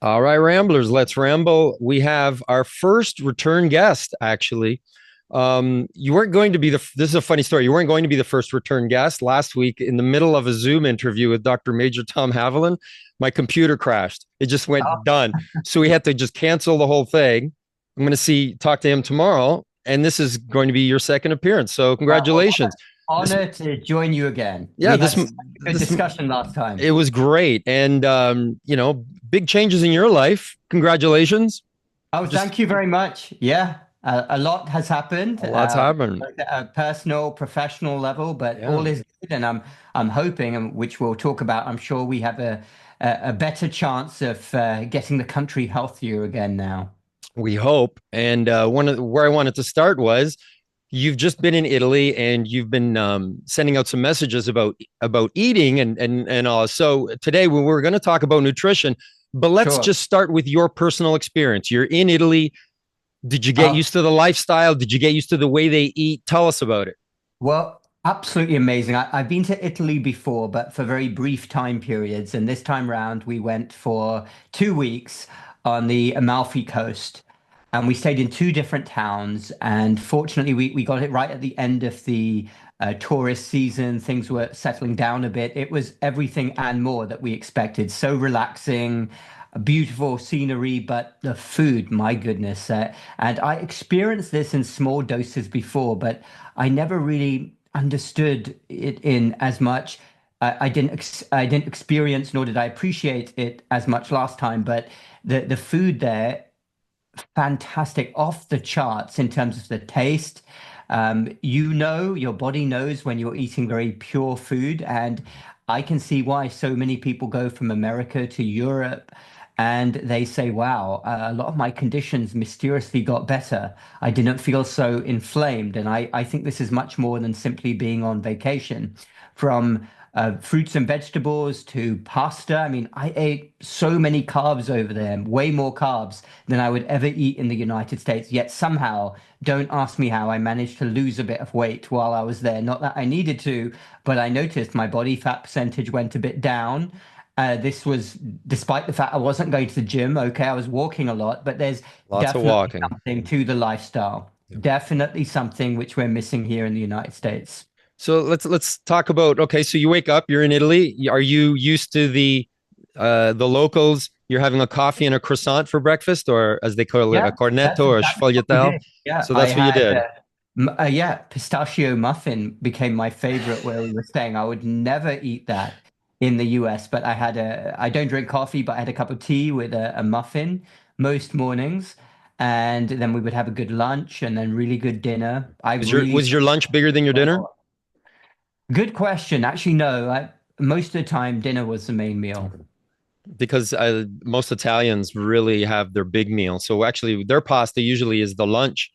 All right, Ramblers, let's ramble. We have our first return guest, actually. You weren't going to be this is a funny story. You weren't going to be the first return guest. Last week, in the middle of a Zoom interview with Dr. Major Tom Haviland, my computer crashed. It just went Oh, done. So we had to just cancel the whole thing. I'm going to talk to him tomorrow. And this is going to be your second appearance. So well, congratulations. This, honor to join you again. yeah, We had such a good this, discussion last time. it was great. And, big changes in your life. Congratulations. Oh, Just thank you very much. Yeah, a lot has happened, a lot's happened. both at a personal, professional level, but Yeah. all is good. And I'm hoping, and which we'll talk about. I'm sure we have a better chance of getting the country healthier again now. We hope. And where I wanted to start was you've just been in Italy and you've been sending out some messages about eating and all. So today we're going to talk about nutrition, but let's Sure. just start with your personal experience. You're in Italy. Did you get Oh, used to the lifestyle? Did you get used to the way they eat? Tell us about it. well, absolutely amazing. I've been to Italy before, but for very brief time periods. And this time round, we went for 2 weeks on the Amalfi Coast. And we stayed in two different towns. And fortunately, we got it right at the end of the tourist season. Things were settling down a bit. It was everything and more that we expected. So relaxing, beautiful scenery, but the food, my goodness. And I experienced this in small doses before, but I never really understood it in as much. I didn't experience nor did I appreciate it as much last time, but the food there, fantastic, off the charts in terms of the taste. Your body knows when you're eating very pure food, and I can see why so many people go from America to Europe and they say, wow, a lot of my conditions mysteriously got better. I didn't feel so inflamed. And I think this is much more than simply being on vacation. From fruits and vegetables to pasta. I mean, I ate so many carbs over there, way more carbs than I would ever eat in the United States. Yet somehow, don't ask me how I managed to lose a bit of weight while I was there. Not that I needed to, but I noticed my body fat percentage went a bit down. This was despite the fact I wasn't going to the gym. Okay, I was walking a lot, but there's Lots of definitely walking. something to the lifestyle. Definitely something which we're missing here in the United States. So let's talk about, okay, so you wake up, you're in Italy. Are you used to the locals? You're having a coffee and a croissant for breakfast, or as they call it, a Yeah, cornetto that's or a exactly what we sfogliatelle. did. Yeah, So I that's what you had did. yeah, pistachio muffin became my favorite where we were staying. I would never eat that in the US, but I don't drink coffee, but I had a cup of tea with a muffin most mornings. And then we would have a good lunch and then really good dinner. I really Was your lunch bigger than your dinner? good question. Actually, no. Most of the time, dinner was the main meal. Because most Italians really have their big meal. So actually, their pasta usually is the lunch.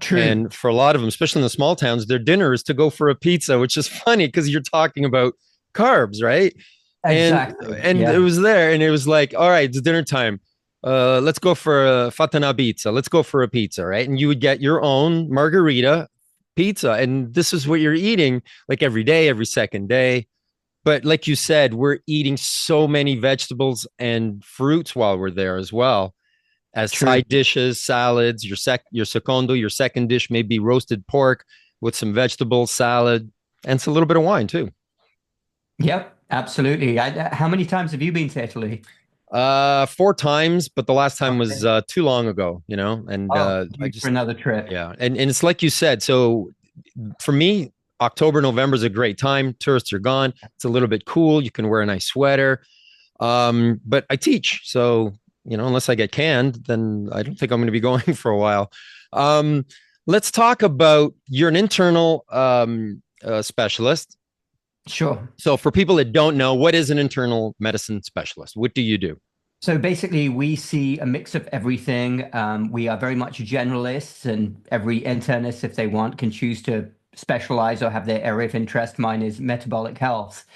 True. And for a lot of them, especially in the small towns, their dinner is to go for a pizza, which is funny because you're talking about carbs, right? And Exactly. and it Yeah. was there, and it was like, all right, it's dinner time. Let's go for a fatana pizza. Let's go for a pizza, right? And you would get your own margarita pizza, and this is what you're eating like every day, every second day. But like you said, we're eating so many vegetables and fruits while we're there as well as True. side dishes, salads. Your secondo, your second dish may be roasted pork with some vegetables, salad, and it's a little bit of wine too. Yep. Absolutely. How many times have you been to Italy? Four times, but the last time was Okay. too long ago, and Oh, I due for just another trip. yeah, and it's like you said. So for me, October, November is a great time. Tourists are gone. It's a little bit cool. You can wear a nice sweater. But I teach, so unless I get canned, then I don't think I'm going to be going for a while. Um, let's talk about you're an internal specialist. Sure. So for people that don't know, what is an internal medicine specialist? What do you do? So basically, we see a mix of everything. We are very much generalists, and every internist, if they want, can choose to specialize or have their area of interest. Mine is metabolic health.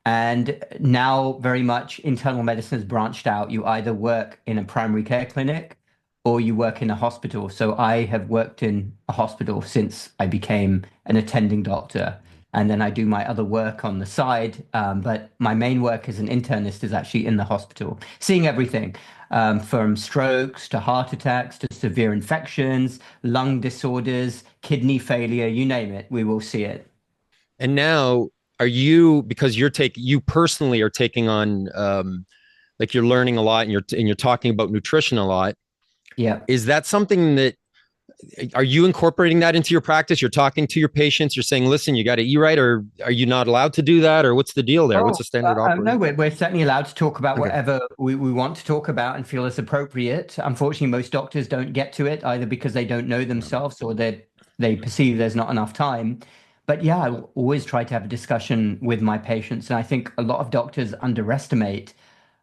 And now, very much internal medicine has branched out. You either work in a primary care clinic or you work in a hospital. So I have worked in a hospital since I became an attending doctor. and then I do my other work on the side. But my main work as an internist is actually in the hospital, seeing everything from strokes to heart attacks to severe infections, lung disorders, kidney failure, you name it, we will see it. And now, are you, because you personally are taking on, like you're learning a lot and you're talking about nutrition a lot. Yeah. Is that something that, are you incorporating that into your practice? You're talking to your patients, you're saying, listen, you got to eat right, or are you not allowed to do that? Or what's the deal there? What's Oh, the standard no, operating? we're certainly allowed to talk about Okay. whatever we want to talk about and feel is appropriate. Unfortunately, most doctors don't get to it either because they don't know Yeah. themselves or they perceive there's not enough time. But yeah, I always try to have a discussion with my patients. And I think a lot of doctors underestimate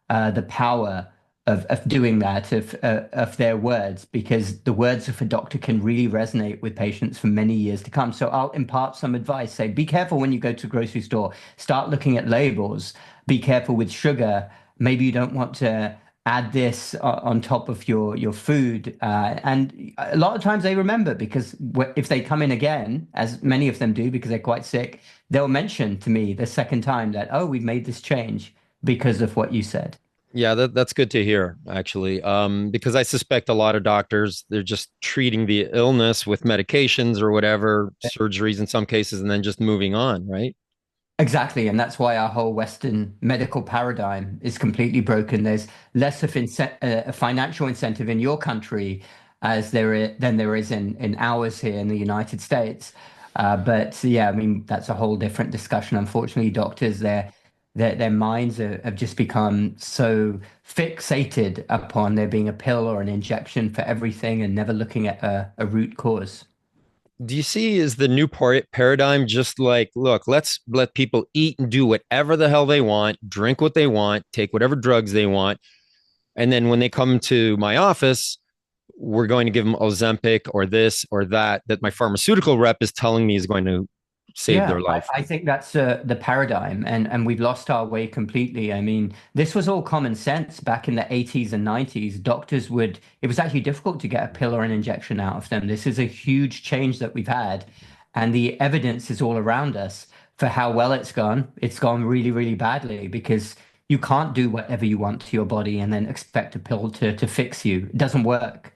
the power of doing that, of their words, because the words of a doctor can really resonate with patients for many years to come. So I'll impart some advice, say, be careful when you go to a grocery store, start looking at labels, be careful with sugar. Maybe you don't want to add this on top of your food. And a lot of times they remember because if they come in again, as many of them do because they're quite sick, they'll mention to me the second time that, oh, we've made this change because of what you said. Yeah, that's good to hear, actually. Because I suspect a lot of doctors, they're just treating the illness with medications or whatever, surgeries in some cases, and then just moving on, right? Exactly, and that's why our whole Western medical paradigm is completely broken. There's less of a financial incentive in your country as than there is in ours here in the United States. But yeah, I mean that's a whole different discussion. Unfortunately, doctors their minds have just become so fixated upon there being a pill or an injection for everything and never looking at a root cause. Do you see is the new paradigm just like, look, let's let people eat and do whatever the hell they want, drink what they want, take whatever drugs they want. And then when they come to my office, we're going to give them Ozempic or this or that, that my pharmaceutical rep is telling me is going to save Yeah, their life. I think that's the paradigm, and we've lost our way completely. I mean, this was all common sense back in the 80s and 90s. Doctors would, it was actually difficult to get a pill or an injection out of them. This is a huge change that we've had, and the evidence is all around us for how well it's gone. It's gone really, really badly because you can't do whatever you want to your body and then expect a pill to fix you. It doesn't work.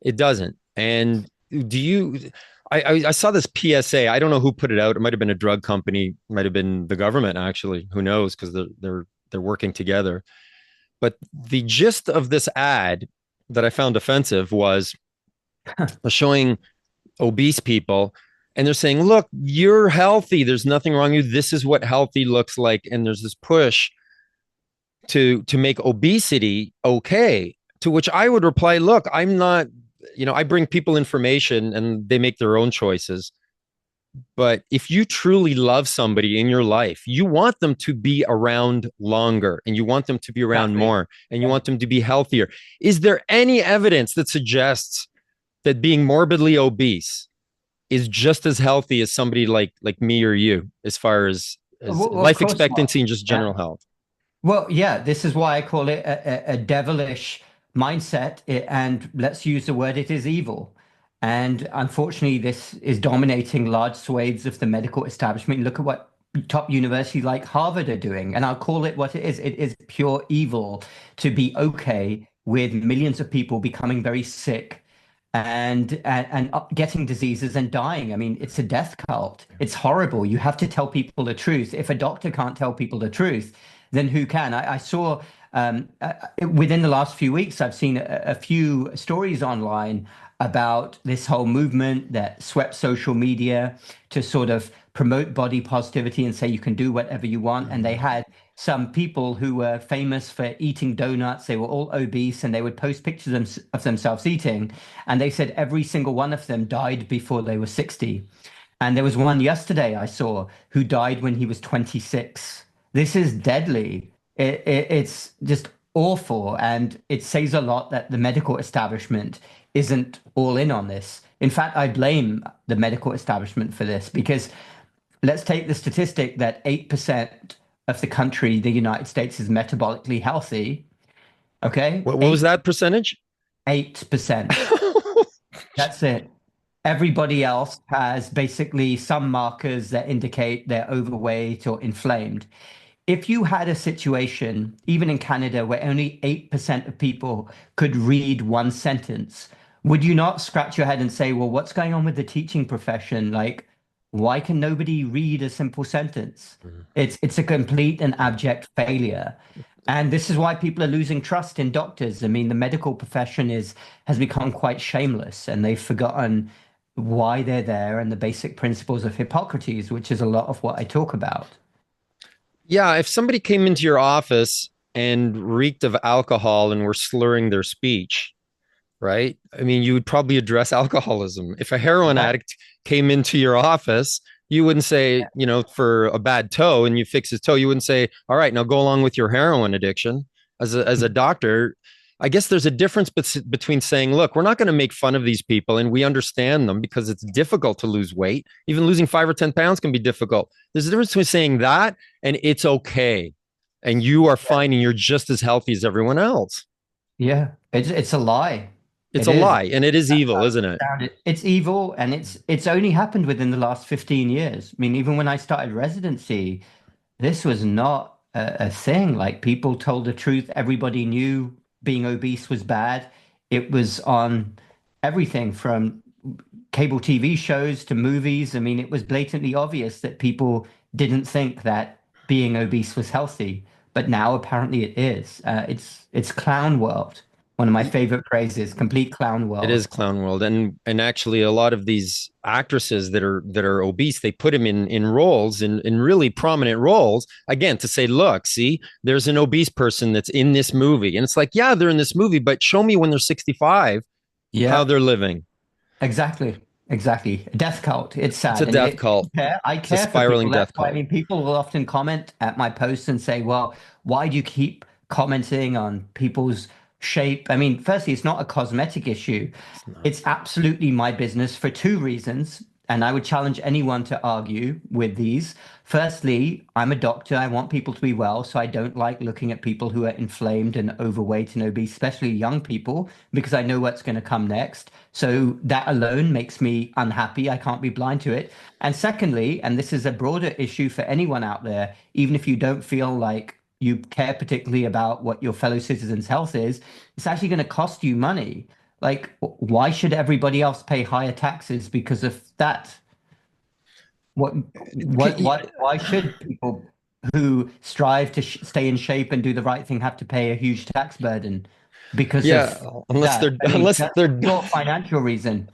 It doesn't. And do you, I saw this PSA. I don't know who put it out. It might have been a drug company, it might have been the government, actually. Who knows? Because they're working together. But the gist of this ad that I found offensive was showing obese people, and they're saying, look, you're healthy, there's nothing wrong with you, this is what healthy looks like. And there's this push to make obesity okay, to which I would reply, look, I'm not, I bring people information and they make their own choices. But if you truly love somebody in your life, you want them to be around longer and you want them to be around Exactly. more and you Yeah. want them to be healthier. Is there any evidence that suggests that being morbidly obese is just as healthy as somebody like me or you, as far as Well, of life course not. expectancy and just Yeah. general health? Well, yeah, this is why I call it a devilish mindset. And let's use the word, it is evil. And unfortunately, this is dominating large swathes of the medical establishment. Look at what top universities like Harvard are doing. And I'll call it what it is. It is pure evil to be okay with millions of people becoming very sick and getting diseases and dying. I mean, it's a death cult. It's horrible. You have to tell people the truth. If a doctor can't tell people the truth, then who can? I saw within the last few weeks, I've seen a few stories online about this whole movement that swept social media to sort of promote body positivity and say you can do whatever you want. And they had some people who were famous for eating donuts. They were all obese and they would post pictures of themselves eating. And they said every single one of them died before they were 60. And there was one yesterday I saw who died when he was 26. This is deadly. It's just awful. And it says a lot that the medical establishment isn't all in on this. In fact, I blame the medical establishment for this because let's take the statistic that 8% of the country, the United States, is metabolically healthy. Okay. What was that percentage? 8%. That's it. Everybody else has basically some markers that indicate they're overweight or inflamed. If you had a situation, even in Canada, where only 8% of people could read one sentence, would you not scratch your head and say, well, what's going on with the teaching profession? Like, why can nobody read a simple sentence? Mhm. It's a complete and abject failure. And this is why people are losing trust in doctors. I mean, the medical profession has become quite shameless, and they've forgotten why they're there and the basic principles of Hippocrates, which is a lot of what I talk about. Yeah, if somebody came into your office and reeked of alcohol and were slurring their speech, right? I mean, you would probably address alcoholism. If a heroin Right. addict came into your office, you wouldn't say, for a bad toe and you fix his toe, you wouldn't say, all right, now go along with your heroin addiction. As a doctor, I guess there's a difference between saying, look, we're not going to make fun of these people and we understand them because it's difficult to lose weight. Even losing 5 or 10 pounds can be difficult. There's a difference between saying that and it's okay. And you are Yeah. fine and you're just as healthy as everyone else. Yeah. It's a lie. It's It a is. lie and it is That's evil, how isn't it? it's evil, and it's only happened within the last 15 years. I mean, even when I started residency, this was not a thing. Like, people told the truth. Everybody knew being obese was bad. It was on everything from cable TV shows to movies. I mean, it was blatantly obvious that people didn't think that being obese was healthy, but now apparently it is. It's clown world. One of my favorite phrases, complete clown It is world. clown world, and actually, a lot of these actresses that are obese, they put them in roles in really prominent roles. Again, to say, look, see, there's an obese person that's in this movie, and it's like, yeah, they're in this movie, but show me when they're 65 how Yeah, they're living. exactly. Exactly. A death cult. It's It's a sad. And death cult. I It's a care for people. spiraling That's death why, I cult. mean, people will often comment at my posts and say, well, why do you keep commenting on people's shape? I mean, firstly, it's not a cosmetic issue. It's not. It's absolutely my business for two reasons. And I would challenge anyone to argue with these. Firstly, I'm a doctor. I want people to be well. So I don't like looking at people who are inflamed and overweight and obese, especially young people, because I know what's going to come next. So that alone makes me unhappy. I can't be blind to it. And secondly, and this is a broader issue for anyone out there, even if you don't feel like you care particularly about what your fellow citizens' health is, it's actually going to cost you money. Like, why should everybody else pay higher taxes because of that? Why should people who strive to stay in shape and do the right thing have to pay a huge tax burden because Yeah, of unless that? they're I mean, unless that's a they're pure financial reason.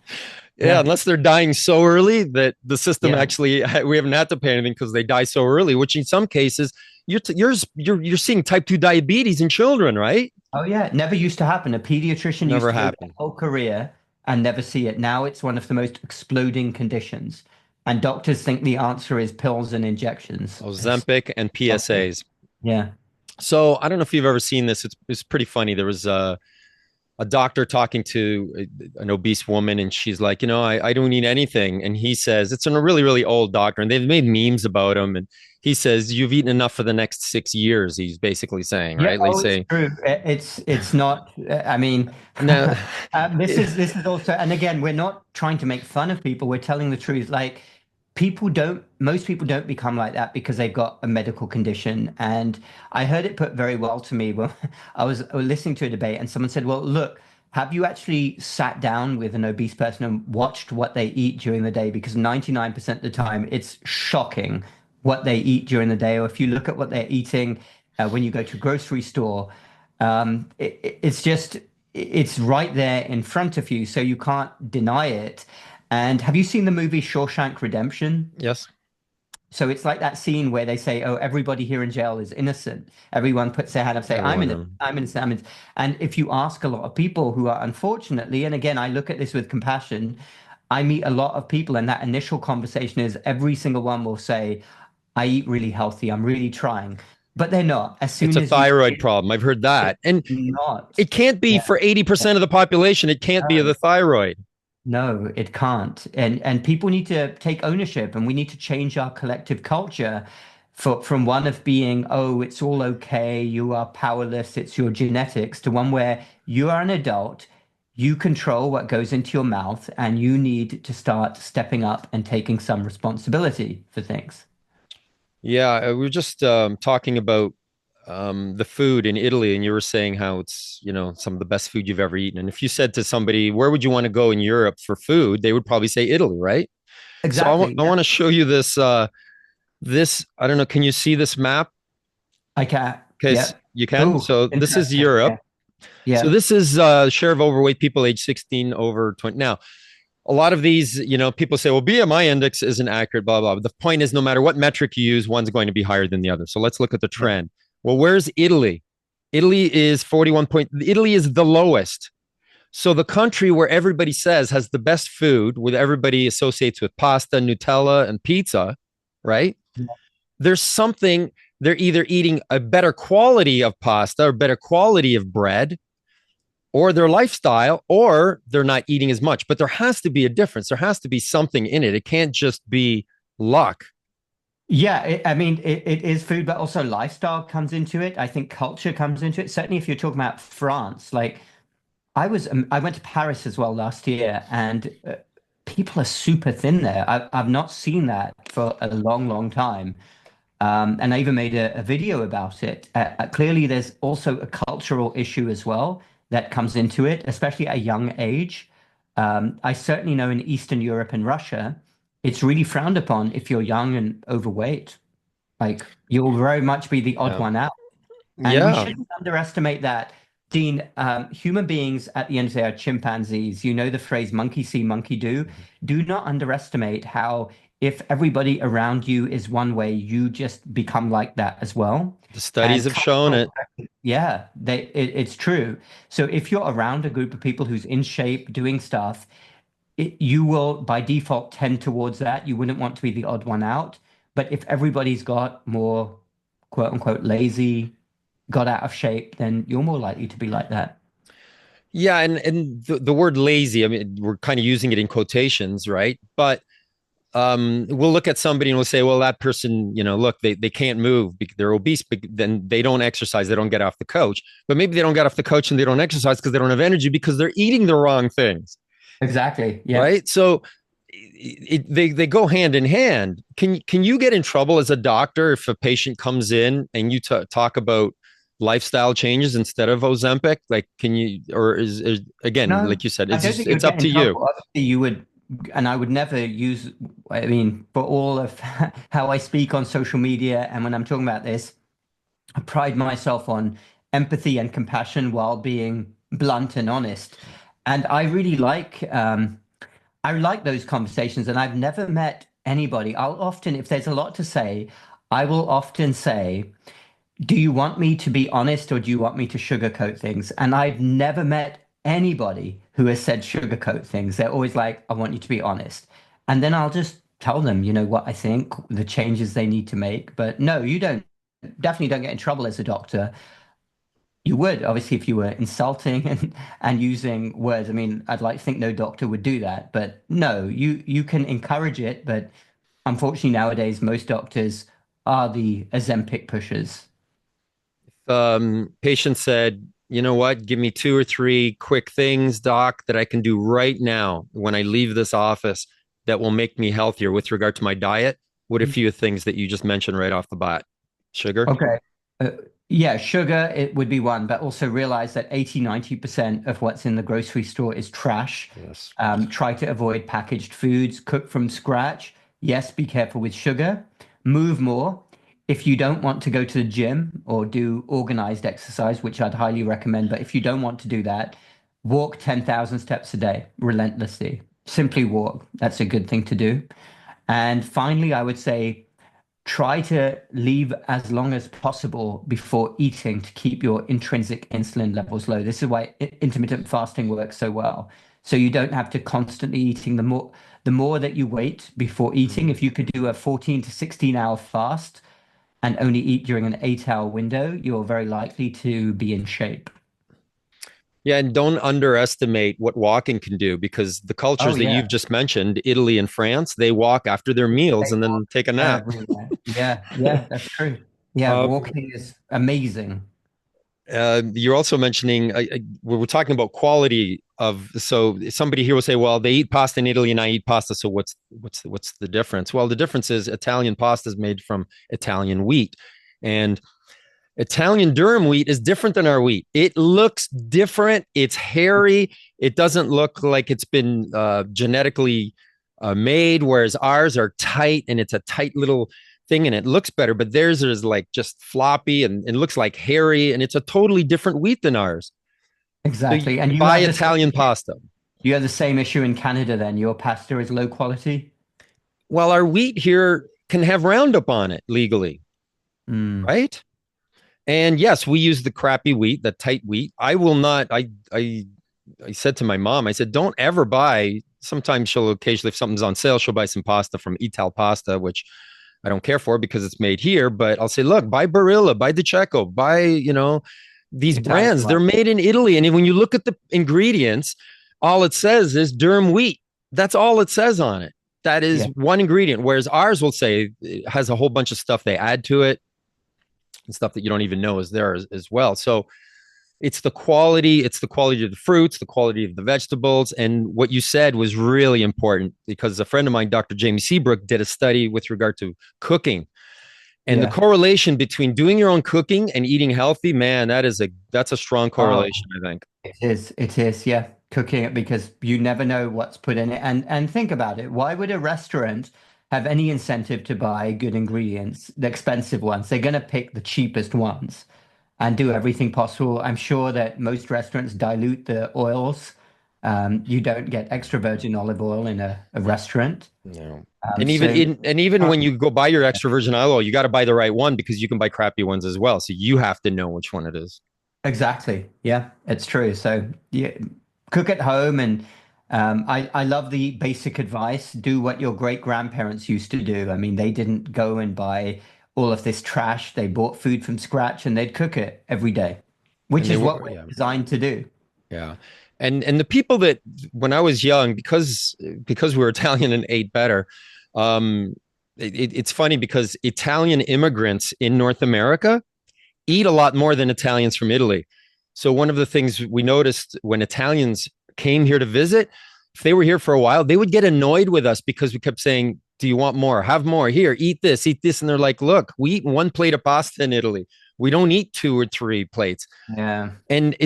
yeah, Yeah, unless they're dying so early that the system yeah. actually we haven't had to pay anything because they die so early. Which in some cases you're seeing type 2 diabetes in children, right? Oh, yeah. Never used to happen. A pediatrician used Never to go their happened. whole career and never see it. Now it's one of the most exploding conditions. And doctors think the answer is pills and injections. It's Ozempic and shocking. PSAs. Yeah. So I don't know if you've ever seen this. It's pretty funny. There was a doctor talking to an obese woman, and she's like, I don't eat anything. And he says, it's a really, really old doctor, and they've made memes about him. And he says, you've eaten enough for the next 6 years. He's basically saying, Yeah, right? Like oh, it's saying, true. It's not. I mean, now, this is also, and again, we're not trying to make fun of people. We're telling the truth. Like, most people don't become like that because they've got a medical condition. And I heard it put very well to me when I was listening to a debate, and someone said, "Well, look, have you actually sat down with an obese person and watched what they eat during the day? Because 99% of the time, it's shocking what they eat during the day. Or if you look at what they're eating." When you go to a grocery store, it's just it's right there in front of you, so you can't deny it. And have you seen the movie Shawshank Redemption? yes, So it's like that scene where they say, "Oh, everybody here in jail is innocent." Everyone puts their hand up, say, "I'm innocent, everyone. I'm innocent, I'm innocent." And if you ask a lot of people who are unfortunately, and again, I look at this with compassion, I meet a lot of people, and that initial conversation is every single one will say, "I eat really healthy, I'm really trying." But they're not. As It's soon a as you thyroid say problem. I've heard it's that. And not. it can't be Yeah. for 80% of the population. It can't be No. the thyroid. No, it can't. And people need to take ownership, and we need to change our collective culture from one of being, oh, it's all okay, you are powerless, it's your genetics, to one where you are an adult, you control what goes into your mouth, and you need to start stepping up and taking some responsibility for things. Yeah, we were just talking about the food in Italy, and you were saying how it's, some of the best food you've ever eaten. And if you said to somebody, where would you want to go in Europe for food? They would probably say Italy, right? So Exactly. I Yeah. want to show you this, I don't know, can you see this map? I can. Because Yeah. you can. Oh, So this is interesting. Europe. Yeah. So Yeah. this is share of overweight people age 16 over 20. Now, a lot of these, people say, well, BMI index isn't accurate, blah, blah. But the point is, no matter what metric you use, one's going to be higher than the other. So let's look at the Yeah. trend. Well, where's Italy? Italy is 41 point. Italy is the lowest. So the country where everybody says has the best food, with everybody associates with pasta, Nutella, and pizza, right? There's something, they're either eating a better quality of pasta or better quality of bread, or their lifestyle, or they're not eating as much. But there has to be a difference. There has to be something in it. It can't just be luck. Yeah, I mean, it is food, but also lifestyle comes into it. I think culture comes into it. Certainly, if you're talking about France, like I went to Paris as well last year, and people are super thin there. I've not seen that for a long, long time. And I even made a video about it. Clearly, there's also a cultural issue as well that comes into it, especially at a young age. I certainly know in Eastern Europe and Russia, it's really frowned upon if you're young and overweight. Like you'll very much be the odd Yeah. one out. And we Yeah. shouldn't underestimate that. Dean, human beings at the end of the day are chimpanzees. You know the phrase monkey see, monkey do. Do not underestimate how, if everybody around you is one way, you just become like that as well. The studies And have shown cultural, it. yeah, it's true. So if you're around a group of people who's in shape, doing stuff, you will by default tend towards that. You wouldn't want to be the odd one out. But if everybody's got more quote unquote lazy, got out of shape, then you're more likely to be like that. Yeah. And the word lazy, I mean, we're kind of using it in quotations, right? But we'll look at somebody and we'll say, well, that person, look, they can't move. They're obese, but then they don't exercise. They don't get off the couch. But maybe they don't get off the couch and they don't exercise because they don't have energy because they're eating the wrong things, Exactly. Yeah. right? So they go hand in hand. Can you get in trouble as a doctor if a patient comes in and you talk about lifestyle changes instead of Ozempic? Like, can you, or is again, No, like you said, I don't think it's you'd get up in to you. trouble. Obviously, you would, and I would never use, I mean, for all of how I speak on social media and when I'm talking about this, I pride myself on empathy and compassion while being blunt and honest. And I like those conversations, and I've never met anybody. I'll often, if there's a lot to say, I will often say, do you want me to be honest or do you want me to sugarcoat things? And I've never met anybody who has said sugarcoat things. They're always like, I want you to be honest. And then I'll just tell them, what I think, the changes they need to make. But no, you definitely don't get in trouble as a doctor. You would, obviously, if you were insulting and using words. I mean, I'd like to think no doctor would do that, but no, you can encourage it. But unfortunately, nowadays, most doctors are the Ozempic pushers. Patient said, you know what, give me two or three quick things, doc, that I can do right now when I leave this office that will make me healthier with regard to my diet. What a few things that you just mentioned right off the bat? Sugar? Okay. Uh, yeah, sugar, it would be one, but also realize that 80-90% of what's in the grocery store is trash. Yes. Try to avoid packaged foods, cook from scratch. Yes, be careful with sugar. Move more. If you don't want to go to the gym or do organized exercise, which I'd highly recommend, but if you don't want to do that, walk 10,000 steps a day relentlessly. Simply walk. That's a good thing to do. And finally, I would say try to leave as long as possible before eating to keep your intrinsic insulin levels low. This is why intermittent fasting works so well. So you don't have to constantly eating. The more that you wait before eating, if you could do a 14 to 16-hour fast and only eat during an 8-hour window, you're very likely to be in shape. Yeah, and don't underestimate what walking can do, because the Oh cultures that yeah. you've just mentioned, Italy and France, they walk after their meals They and walk then take a nap. everywhere. Yeah, yeah, that's true. Yeah, Um, walking is amazing. You're also mentioning we're talking about quality of. So somebody here will say, well, they eat pasta in Italy and I eat pasta, so what's the difference? Well, the difference is Italian pasta is made from Italian wheat, and Italian durum wheat is different than our wheat. It looks different. It's hairy. It doesn't look like it's been genetically made, whereas ours are tight and it's a tight little thing and it looks better. But theirs is like just floppy and it looks like hairy and it's a totally different wheat than ours. So you Exactly. And buy Italian pasta. you have the same issue in Canada then. Your pasta is low quality. Well, our wheat here can have Roundup on it legally, Mm, right? And yes, we use the crappy wheat, the tight wheat. I will not. I said to my mom, I said, don't ever buy. Sometimes she'll occasionally, if something's on sale, she'll buy some pasta from Ital Pasta, which I don't care for because it's made here. But I'll say, look, buy Barilla, buy DiCecco, buy, these Italian brands. They're one. made in Italy. And when you look at the ingredients, all it says is durum wheat. That's all it says on it. That is Yeah. one ingredient. Whereas ours will say it has a whole bunch of stuff they add to it and stuff that you don't even know is there as well. So it's the quality of the fruits, the quality of the vegetables. And what you said was really important because a friend of mine, Dr. Jamie Seabrook, did a study with regard to cooking and the Yeah. correlation between doing your own cooking and eating healthy. Man, that's a strong Oh, correlation, I think. it is. It is. Yeah. Cooking it because you never know what's put in it. And think about it. Why would a restaurant have any incentive to buy good ingredients, the expensive ones? They're going to pick the cheapest ones and do everything possible. I'm sure that most restaurants dilute the oils. You don't get extra virgin olive oil in a restaurant. No. Um, And even so in and even when you go buy your extra virgin olive oil, you got to buy the right one because you can buy crappy ones as well. So you have to know which one it is. exactly. Yeah, it's true. So yeah, cook at home and I love the basic advice. Do what your great grandparents used to do. I mean, they didn't go and buy all of this trash. They bought food from scratch and they'd cook it every day, which And they is what were, we're yeah. designed to do. Yeah. And the people that when I was young, because we were Italian and ate better, it's funny because Italian immigrants in North America eat a lot more than Italians from Italy. So one of the things we noticed when Italians came here to visit, if they were here for a while, they would get annoyed with us because we kept saying, do you want more? Have more. Here, eat this, eat this. And they're like, look, we eat one plate of pasta in Italy. We don't eat two or three plates. Yeah. And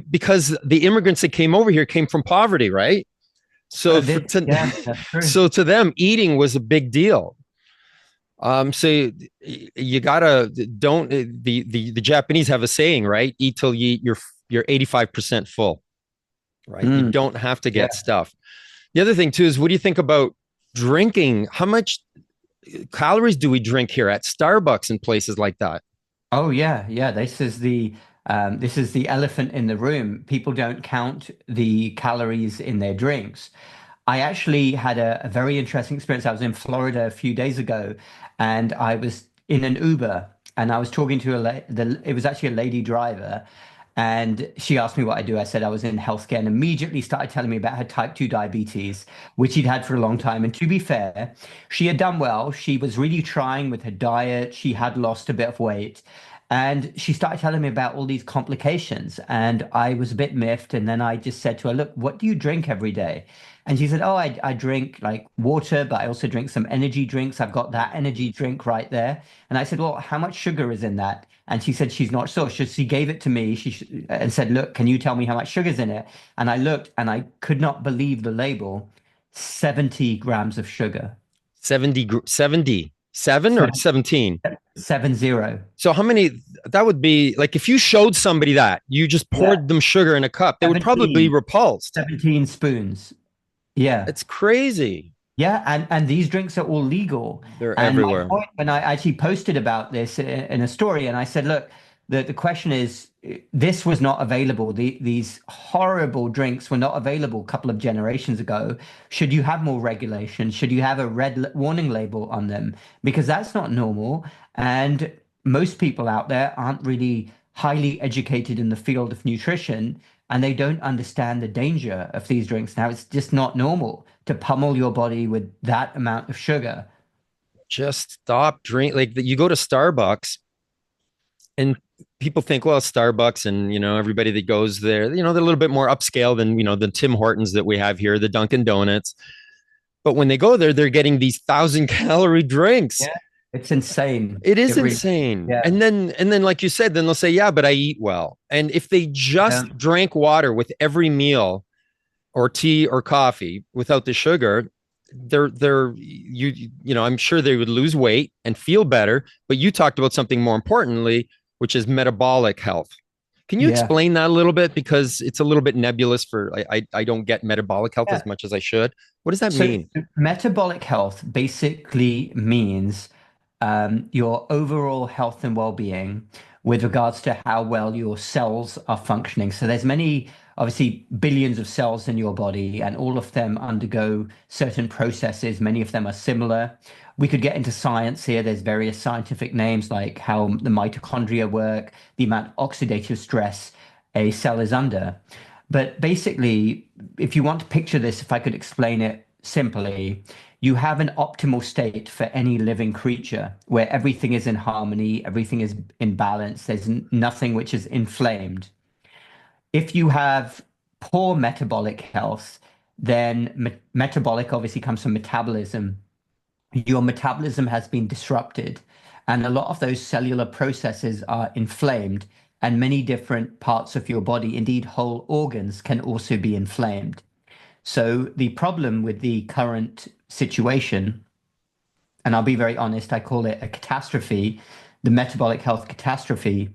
because the immigrants that came over here came from poverty, right? So Yeah, that's true. so to them, eating was a big deal. So you gotta don't the Japanese have a saying, right? Eat till you're 85% full, right? You Mm, don't have to get yeah. stuff. The other thing too is what do you think about drinking? How much calories do we drink here at Starbucks and places like that? Oh yeah, yeah. This is the elephant in the room. People don't count the calories in their drinks. I actually had a very interesting experience. I was in Florida a few days ago, and I was in an Uber, and I was talking to it was actually a lady driver, and she asked me what I do. I said I was in healthcare, and immediately started telling me about her type 2 diabetes, which she'd had for a long time. And to be fair, she had done well. She was really trying with her diet. She had lost a bit of weight. And she started telling me about all these complications. And I was a bit miffed. And then I just said to her, look, what do you drink every day? And she said, oh, I drink like water, but I also drink some energy drinks. I've got that energy drink right there. And I said, well, how much sugar is in that? And she said she's not sure. So she gave it to me. And said, look, can you tell me how much sugar's in it? And I looked and I could not believe the label, 70 grams of sugar. 77 or Seven, 17? 70. So how many that would be like if you showed somebody that you just Yeah. poured them sugar in a cup, they would probably be 17, repulsed. 17 spoons. Yeah. It's crazy. Yeah, and these drinks are all legal. They're And my everywhere. point when I actually posted about this in a story, and I said, look, the question is, this was not available. These horrible drinks were not available a couple of generations ago. Should you have more regulation? Should you have a warning label on them? Because that's not normal. And most people out there aren't really highly educated in the field of nutrition, and they don't understand the danger of these drinks. Now, it's just not normal to pummel your body with that amount of sugar. Just stop drink like you go to Starbucks and people think, well, Starbucks and, everybody that goes there, they're a little bit more upscale than, the Tim Hortons that we have here, the Dunkin' Donuts. But when they go there, they're getting these 1,000 calorie drinks. Yeah. It's insane. It is It really, insane. yeah. And then, like you said, then they'll say, yeah, but I eat well. And if they Yeah. just drank water with every meal or tea or coffee without the sugar, I'm sure they would lose weight and feel better. But you talked about something more importantly, which is metabolic health. Can you Yeah. explain that a little bit? Because it's a little bit nebulous for I don't get metabolic health Yeah. as much as I should. What does that So mean? metabolic health basically means your overall health and well-being with regards to how well your cells are functioning. So there's many, obviously, billions of cells in your body, and all of them undergo certain processes. Many of them are similar. We could get into science here. There's various scientific names like how the mitochondria work, the amount of oxidative stress a cell is under. But basically, if you want to picture this, if I could explain it simply, you have an optimal state for any living creature where everything is in harmony, everything is in balance, there's nothing which is inflamed. If you have poor metabolic health, then metabolic obviously comes from metabolism. Your metabolism has been disrupted, and a lot of those cellular processes are inflamed, and many different parts of your body, indeed whole organs, can also be inflamed. So the problem with the current situation, and I'll be very honest, I call it a catastrophe, the metabolic health catastrophe,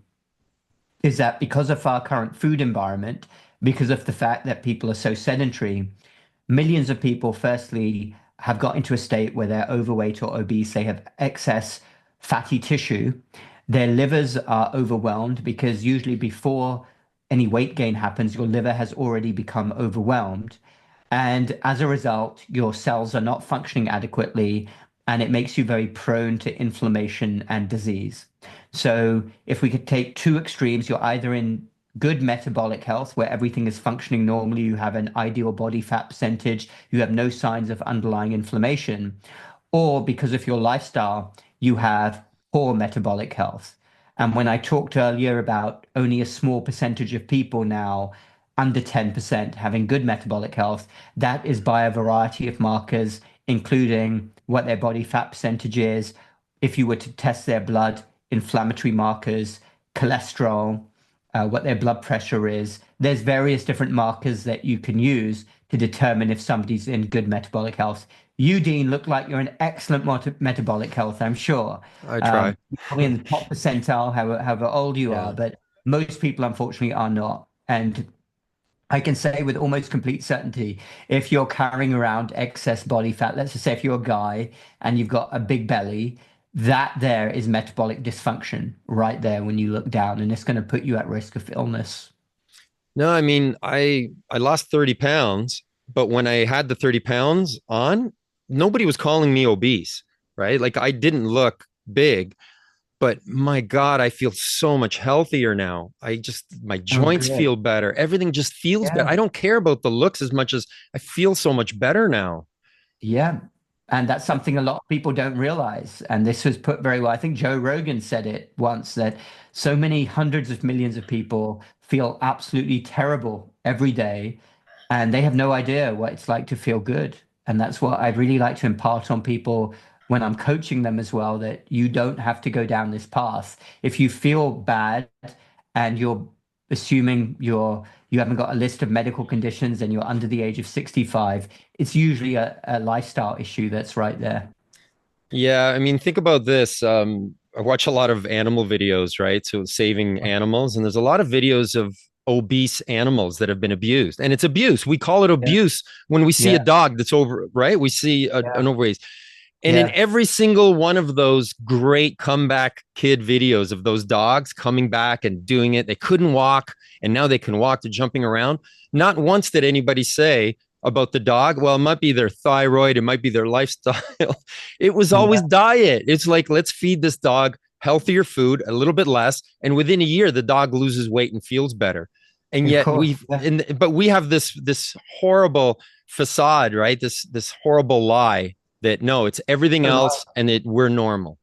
is that because of our current food environment, because of the fact that people are so sedentary, millions of people, firstly, have got into a state where they're overweight or obese. They have excess fatty tissue. Their livers are overwhelmed because usually before any weight gain happens, your liver has already become overwhelmed. And as a result, your cells are not functioning adequately, and it makes you very prone to inflammation and disease. So, if we could take two extremes, you're either in good metabolic health where everything is functioning normally, you have an ideal body fat percentage, you have no signs of underlying inflammation, or because of your lifestyle, you have poor metabolic health. And when I talked earlier about only a small percentage of people now, under 10%, having good metabolic health, that is by a variety of markers, including what their body fat percentage is, if you were to test their blood, inflammatory markers, cholesterol, what their blood pressure is. There's various different markers that you can use to determine if somebody's in good metabolic health. You, Dean, look like you're in excellent metabolic health, I'm sure. I try. Probably in the top percentile, however old you are, Yeah. but most people, unfortunately, are not. And I can say with almost complete certainty, if you're carrying around excess body fat, let's just say if you're a guy and you've got a big belly, that there is metabolic dysfunction right there when you look down, and it's going to put you at risk of illness. No, I mean, I lost 30 pounds, but when I had the 30 pounds on, nobody was calling me obese, right? Like I didn't look big, but my God, I feel so much healthier now. My Oh, joints good. feel better. Everything just feels better. Yeah. I don't care about the looks as much as I feel so much better now. Yeah. And that's something a lot of people don't realize. And this was put very well. I think Joe Rogan said it once that so many hundreds of millions of people feel absolutely terrible every day, and they have no idea what it's like to feel good. And that's what I'd really like to impart on people when I'm coaching them as well, that you don't have to go down this path. If you feel bad and you're assuming you haven't got a list of medical conditions and you're under the age of 65, it's usually a lifestyle issue that's right there. Yeah, I mean, think about this. I watch a lot of animal videos, right? So saving animals, and there's a lot of videos of obese animals that have been abused, and it's abuse. We call it Yeah, abuse when we see a yeah, dog that's over, right? We see an yeah, overweight. And in yeah, every single one of those great comeback kid videos of those dogs coming back and doing it, they couldn't walk and now they can walk, they're jumping around. Not once did anybody say about the dog, well, it might be their thyroid, it might be their lifestyle. It was always yeah. diet. It's like, let's feed this dog healthier food, a little bit less. And within a year, the dog loses weight and feels better. And Of yet course. Yeah, but we have this horrible facade, right? This horrible lie that no, it's everything so else and we're normal.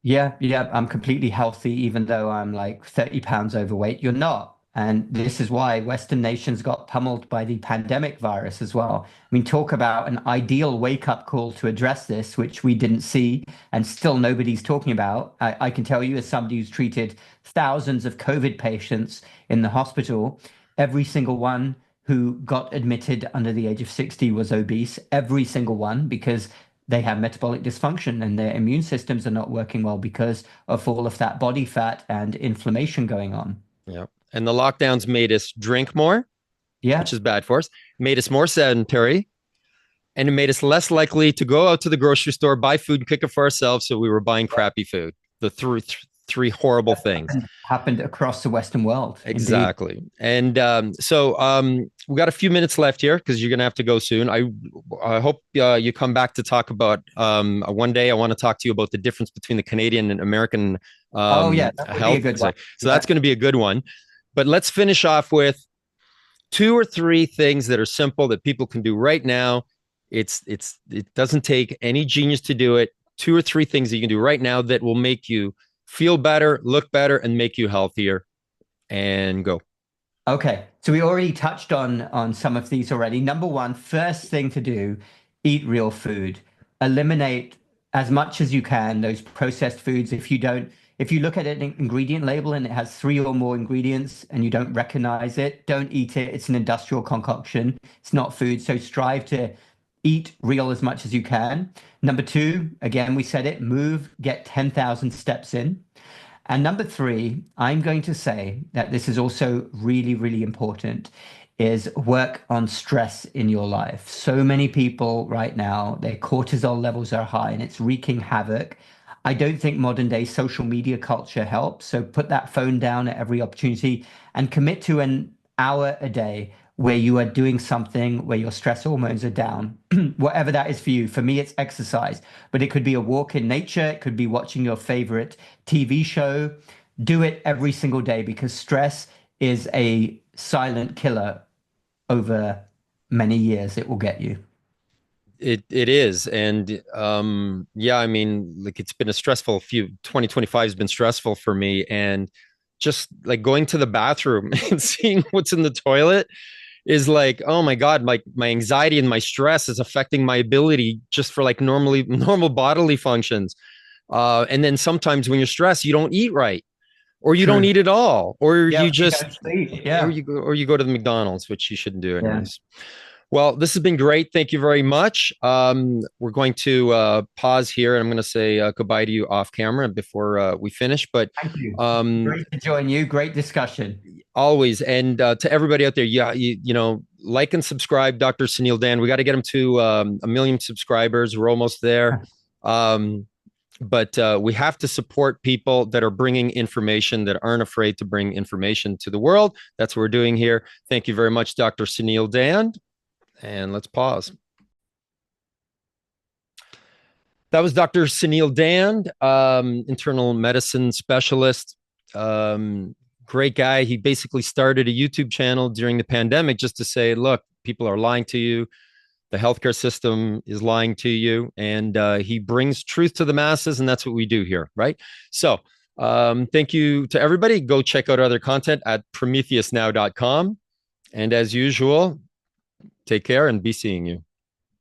Yeah, yeah, I'm completely healthy, even though I'm like 30 pounds overweight. You're not. And this is why Western nations got pummeled by the pandemic virus as well. I mean, talk about an ideal wake-up call to address this, which we didn't see and still nobody's talking about. I can tell you, as somebody who's treated thousands of COVID patients in the hospital, every single one who got admitted under the age of 60 was obese, every single one, because they have metabolic dysfunction and their immune systems are not working well because of all of that body fat and inflammation going on. Yeah. And the lockdowns made us drink more, which Yeah. is bad for us, made us more sedentary, and it made us less likely to go out to the grocery store, buy food, cook it for ourselves. So we were buying crappy food. The three horrible things. Happened across the Western world, indeed. Exactly. And we got a few minutes left here because you're going to have to go soon. I hope you come back to talk about one day. I want to talk to you about the difference between the Canadian and American Oh, yeah, that would be a health. good So, one. so that's Yeah. going to be a good one. But let's finish off with two or three things that are simple that people can do right now. It doesn't take any genius to do it. Two or three things that you can do right now that will make you feel better, look better, and make you healthier. And go. Okay, so we already touched on some of these already. Number one, first thing to do, eat real food. Eliminate as much as you can those processed foods. If you look at an ingredient label and it has three or more ingredients and you don't recognize it, don't eat it. It's an industrial concoction. It's not food. So strive to eat real as much as you can. Number two, again, we said it, move, get 10,000 steps in. And number three, I'm going to say that this is also really, really important, is work on stress in your life. So many people right now, their cortisol levels are high and it's wreaking havoc. I don't think modern day social media culture helps. So put that phone down at every opportunity and commit to an hour a day where you are doing something where your stress hormones are down, whatever that is for you. For me, it's exercise, but it could be a walk in nature. It could be watching your favorite TV show. Do it every single day because stress is a silent killer over many years. It will get you. It is. And yeah, I mean, like it's been a stressful few 2025 has been stressful for me. And just like going to the bathroom and seeing what's in the toilet is like, oh my God, my anxiety and my stress is affecting my ability just for like normal bodily functions. And then sometimes when you're stressed, you don't eat right, or you don't True. eat at all, or Yeah, you you just don't sleep. Yeah. or you go to the McDonald's, which you shouldn't do Yeah. anyways. Well, this has been great. Thank you very much. We're going to pause here, and I'm going to say goodbye to you off camera before we finish. But Thank you. um, Great to join you. Great discussion. always, and to everybody out there, yeah, you know, like and subscribe, Dr. Suneel Dhand. We got to get him to 1 million subscribers. We're almost there. Um, but we have to support people that are bringing information, that aren't afraid to bring information to the world. That's what we're doing here. Thank you very much, Dr. Suneel Dhand. And let's pause. That was Dr. Suneel Dhand, internal medicine specialist. Great guy. He basically started a YouTube channel during the pandemic just to say, look, people are lying to you. The healthcare system is lying to you. And he brings truth to the masses. And that's what we do here, right? So thank you to everybody. Go check out other content at prometheusnow.com. And as usual, take care and be seeing you.